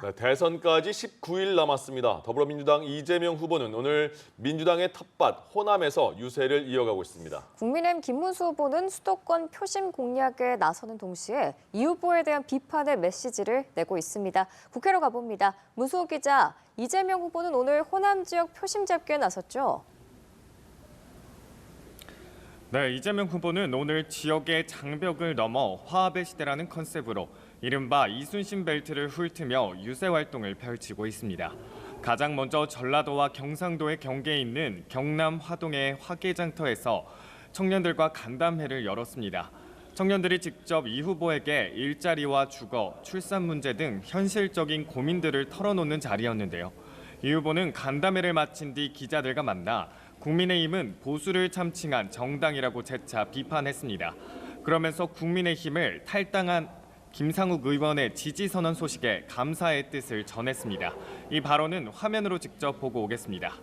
네, 대선까지 19일 남았습니다. 더불어민주당 이재명 후보는 오늘 민주당의 텃밭 호남에서 유세를 이어가고 있습니다. 국민의힘 김문수 후보는 수도권 표심 공략에 나서는 동시에 이 후보에 대한 비판의 메시지를 내고 있습니다. 국회로 가봅니다. 문수호 기자, 이재명 후보는 오늘 호남 지역 표심 잡기에 나섰죠? 네, 이재명 후보는 오늘 지역의 장벽을 넘어 화합의 시대라는 컨셉으로 이른바 이순신 벨트를 훑으며 유세 활동을 펼치고 있습니다. 가장 먼저 전라도와 경상도의 경계에 있는 경남 화동의 화개장터에서 청년들과 간담회를 열었습니다. 청년들이 직접 이 후보에게 일자리와 주거, 출산 문제 등 현실적인 고민들을 털어놓는 자리였는데요. 이 후보는 간담회를 마친 뒤 기자들과 만나 국민의힘은 보수를 참칭한 정당이라고 재차 비판했습니다. 그러면서 국민의힘을 탈당한 김상욱 의원의 지지 선언 소식에 감사의 뜻을 전했습니다. 이 발언은 화면으로 직접 보고 오겠습니다.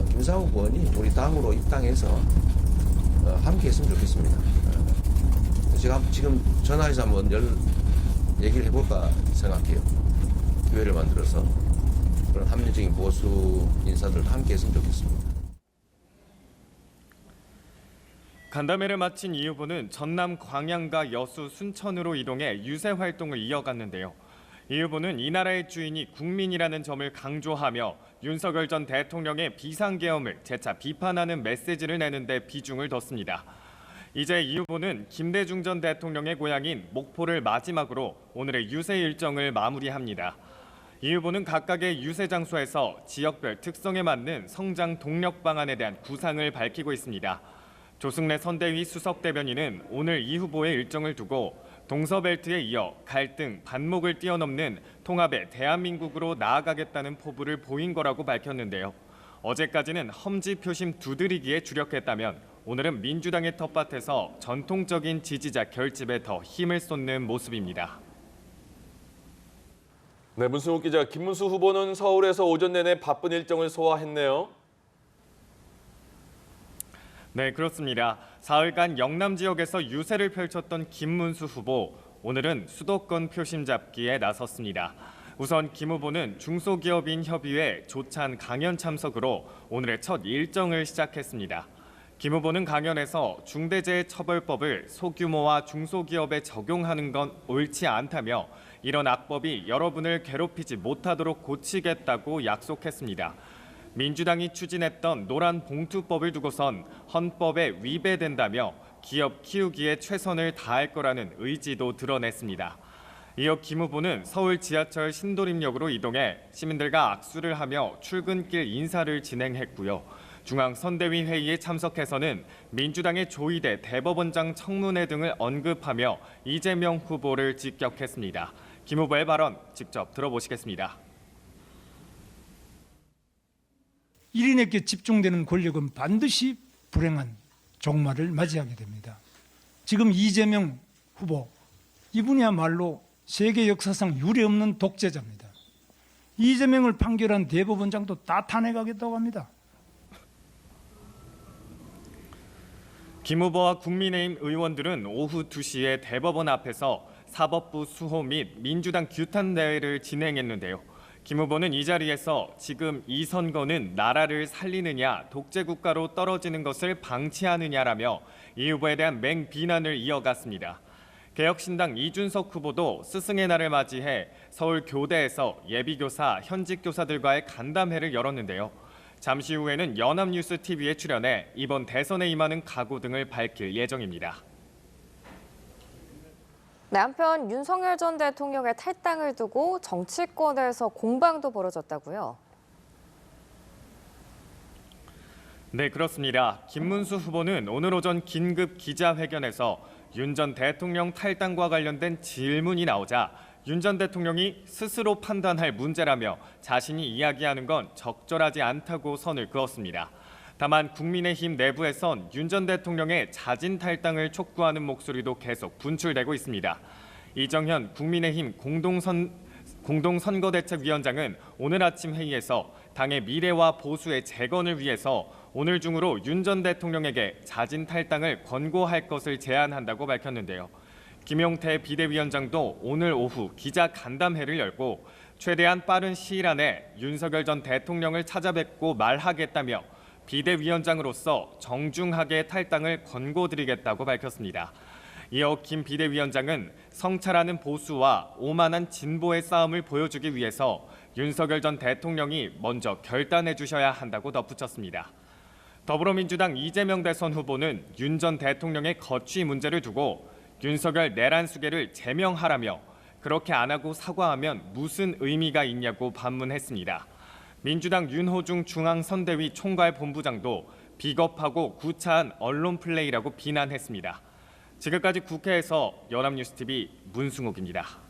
김상욱 의원이 우리 당으로 입당해서 함께 했으면 좋겠습니다. 제가 지금 전화해서 한번 얘기를 해볼까 생각해요. 기회를 만들어서 그런 합리적인 보수 인사들과 함께 했으면 좋겠습니다. 간담회를 마친 이 후보는 전남 광양과 여수, 순천으로 이동해 유세 활동을 이어갔는데요. 이 후보는 이 나라의 주인이 국민이라는 점을 강조하며 윤석열 전 대통령의 비상계엄을 재차 비판하는 메시지를 내는 데 비중을 뒀습니다. 이제 이 후보는 김대중 전 대통령의 고향인 목포를 마지막으로 오늘의 유세 일정을 마무리합니다. 이 후보는 각각의 유세 장소에서 지역별 특성에 맞는 성장 동력 방안에 대한 구상을 밝히고 있습니다. 조승래 선대위 수석대변인은 오늘 이 후보의 일정을 두고 동서벨트에 이어 갈등, 반목을 뛰어넘는 통합의 대한민국으로 나아가겠다는 포부를 보인 거라고 밝혔는데요. 어제까지는 험지 표심 두드리기에 주력했다면 오늘은 민주당의 텃밭에서 전통적인 지지자 결집에 더 힘을 쏟는 모습입니다. 네, 문승욱 기자, 김문수 후보는 서울에서 오전 내내 바쁜 일정을 소화했네요. 네, 그렇습니다. 사흘간 영남 지역에서 유세를 펼쳤던 김문수 후보, 오늘은 수도권 표심 잡기에 나섰습니다. 우선 김 후보는 중소기업인 협의회 조찬 강연 참석으로 오늘의 첫 일정을 시작했습니다. 김 후보는 강연에서 중대재해처벌법을 소규모와 중소기업에 적용하는 건 옳지 않다며 이런 악법이 여러분을 괴롭히지 못하도록 고치겠다고 약속했습니다. 민주당이 추진했던 노란 봉투법을 두고선 헌법에 위배된다며 기업 키우기에 최선을 다할 거라는 의지도 드러냈습니다. 이어 김 후보는 서울 지하철 신도림역으로 이동해 시민들과 악수를 하며 출근길 인사를 진행했고요. 중앙선대위 회의에 참석해서는 민주당의 조희대 대법원장 청문회 등을 언급하며 이재명 후보를 직격했습니다. 김 후보의 발언 직접 들어보시겠습니다. 1인에게 집중되는 권력은 반드시 불행한 종말을 맞이하게 됩니다. 지금 이재명 후보, 이분이야말로 세계 역사상 유례없는 독재자입니다. 이재명을 판결한 대법원장도 다 탄핵하겠다고 합니다. 김 후보와 국민의힘 의원들은 오후 2시에 대법원 앞에서 사법부 수호 및 민주당 규탄 대회를 진행했는데요. 김 후보는 이 자리에서 지금 이 선거는 나라를 살리느냐 독재 국가로 떨어지는 것을 방치하느냐라며 이 후보에 대한 맹비난을 이어갔습니다. 개혁신당 이준석 후보도 스승의 날을 맞이해 서울 교대에서 예비교사, 현직 교사들과의 간담회를 열었는데요. 잠시 후에는 연합뉴스TV에 출연해 이번 대선에 임하는 각오 등을 밝힐 예정입니다. 네, 한편 윤석열 전 대통령의 탈당을 두고 정치권에서 공방도 벌어졌다고요? 네, 그렇습니다. 김문수 후보는 오늘 오전 긴급 기자회견에서 윤 전 대통령 탈당과 관련된 질문이 나오자 윤 전 대통령이 스스로 판단할 문제라며 자신이 이야기하는 건 적절하지 않다고 선을 그었습니다. 다만 국민의힘 내부에선 윤 전 대통령의 자진 탈당을 촉구하는 목소리도 계속 분출되고 있습니다. 이정현 국민의힘 공동선거대책위원장은 오늘 아침 회의에서 당의 미래와 보수의 재건을 위해서 오늘 중으로 윤 전 대통령에게 자진 탈당을 권고할 것을 제안한다고 밝혔는데요. 김용태 비대위원장도 오늘 오후 기자 간담회를 열고 최대한 빠른 시일 안에 윤석열 전 대통령을 찾아뵙고 말하겠다며 비대위원장으로서 정중하게 탈당을 권고드리겠다고 밝혔습니다. 이어 김 비대위원장은 성찰하는 보수와 오만한 진보의 싸움을 보여주기 위해서 윤석열 전 대통령이 먼저 결단해 주셔야 한다고 덧붙였습니다. 더불어민주당 이재명 대선 후보는 윤 전 대통령의 거취 문제를 두고 윤석열 내란 수계를 제명하라며 그렇게 안 하고 사과하면 무슨 의미가 있냐고 반문했습니다. 민주당 윤호중 중앙선대위 총괄본부장도 비겁하고 구차한 언론 플레이라고 비난했습니다. 지금까지 국회에서 연합뉴스TV 문승욱입니다.